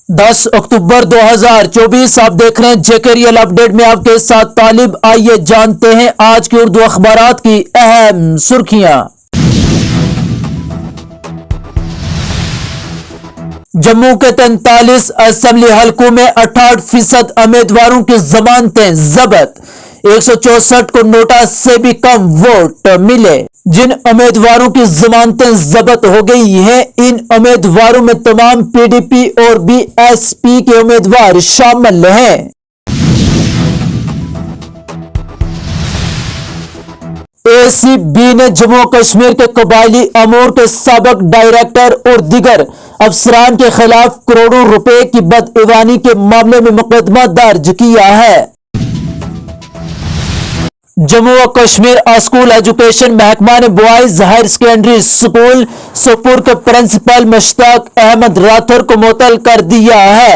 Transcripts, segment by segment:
10 अक्टूबर 2024 आप देख रहे हैं जेके रियल अपडेट में आपके साथ तालिब। आइए जानते हैं आज की उर्दू अखबारात की अहम सुर्खियां। जम्मू के 43 असेंबली हलकों में 68% उम्मीदवारों की जमानतें जब्त। 164 को नोटा से भी कम वोट मिले। जिन उम्मीदवारों की जमानतें जब्त हो गई हैं, इन उम्मीदवारों में तमाम पीडीपी और बीएसपी के उम्मीदवार शामिल हैं। एसीबी ने जम्मू कश्मीर के कबायली अमूर के साबिक डायरेक्टर और दिगर अफसरान के खिलाफ करोड़ों रुपए की बदईमानी के मामले में मुकदमा दर्ज किया है। जम्मू व कश्मीर स्कूल एजुकेशन महकमा ने boys higher secondary school Sopore के प्रिंसिपल मुश्ताक अहमद राठौर को मुअत्तल कर दिया है।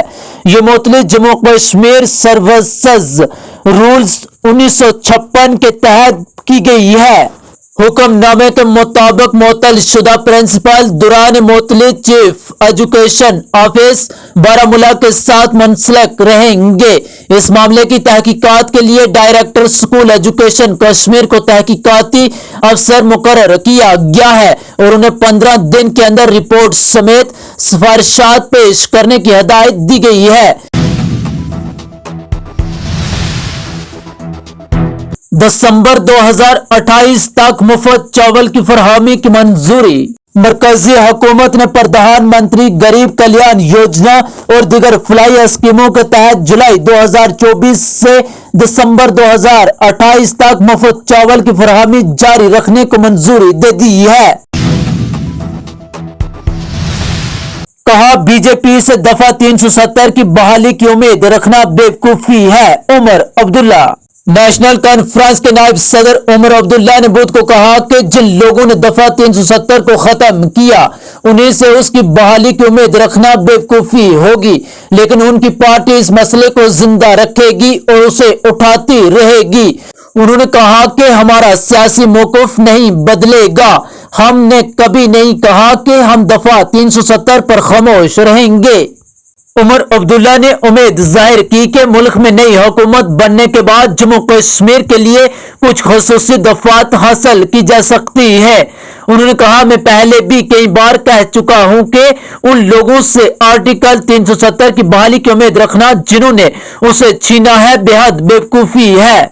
ये मुअत्तली जम्मू कश्मीर सर्विसेज रूल्स 1956 के तहत की गई है। हुक्मनामे के मुताबिक मुअत्तल शुदा प्रिंसिपल दौरान मुअत्तली चीफ एजुकेशन ऑफिस बारामूला के साथ मुंसलिक रहेंगे। इस मामले की तहकीकात के लिए डायरेक्टर स्कूल एजुकेशन कश्मीर को तहकीकाती अफसर मुकर्रर किया गया है और उन्हें 15 दिन के अंदर रिपोर्ट समेत सिफारिशात पेश करने की हिदायत दी गई है। दिसंबर 2028 तक मुफ्त चावल की फरहमी की मंजूरी। मरकजी हुकूमत ने प्रधानमंत्री गरीब कल्याण योजना और दीगर फ्लाई स्कीमों के तहत जुलाई 2024 से दिसंबर 2028 तक मुफ्त चावल की फरहमी जारी रखने को मंजूरी दे दी है। कहा, बीजेपी से दफा 370 की बहाली की उम्मीद रखना बेवकूफी है। उमर अब्दुल्ला। नेशनल कॉन्फ्रेंस के नायब सदर उमर अब्दुल्ला ने बुध को कहा कि जिन लोगों ने दफा 370 को खत्म किया उन्हीं से उसकी बहाली की उम्मीद रखना बेवकूफी होगी, लेकिन उनकी पार्टी इस मसले को जिंदा रखेगी और उसे उठाती रहेगी। उन्होंने कहा कि हमारा सियासी मौक़िफ़ नहीं बदलेगा। हमने कभी नहीं कहा कि हम दफा 370 पर खामोश रहेंगे। उमर अब्दुल्ला ने उम्मीद जाहिर की कि मुल्क में नई हुकूमत बनने के बाद जम्मू कश्मीर के लिए कुछ खुसूसी दफात हासिल की जा सकती है। उन्होंने कहा, मैं पहले भी कई बार कह चुका हूं कि उन लोगों से आर्टिकल 370 की बहाली की उम्मीद रखना जिन्होंने उसे छीना है बेहद बेवकूफी है।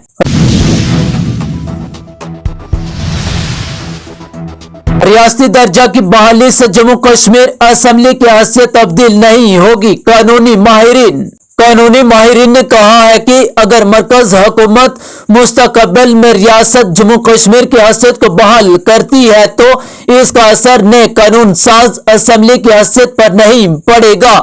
रियासती दर्जा की बहाली से जम्मू कश्मीर असेंबली की हैसियत तब्दील नहीं होगी। कानूनी माहिरीन ने कहा है कि अगर मरकज हुकूमत मुस्तकबिल में रियासत जम्मू कश्मीर की हैसियत को बहाल करती है तो इसका असर नए कानून साज असेंबली की हैसियत पर नहीं पड़ेगा।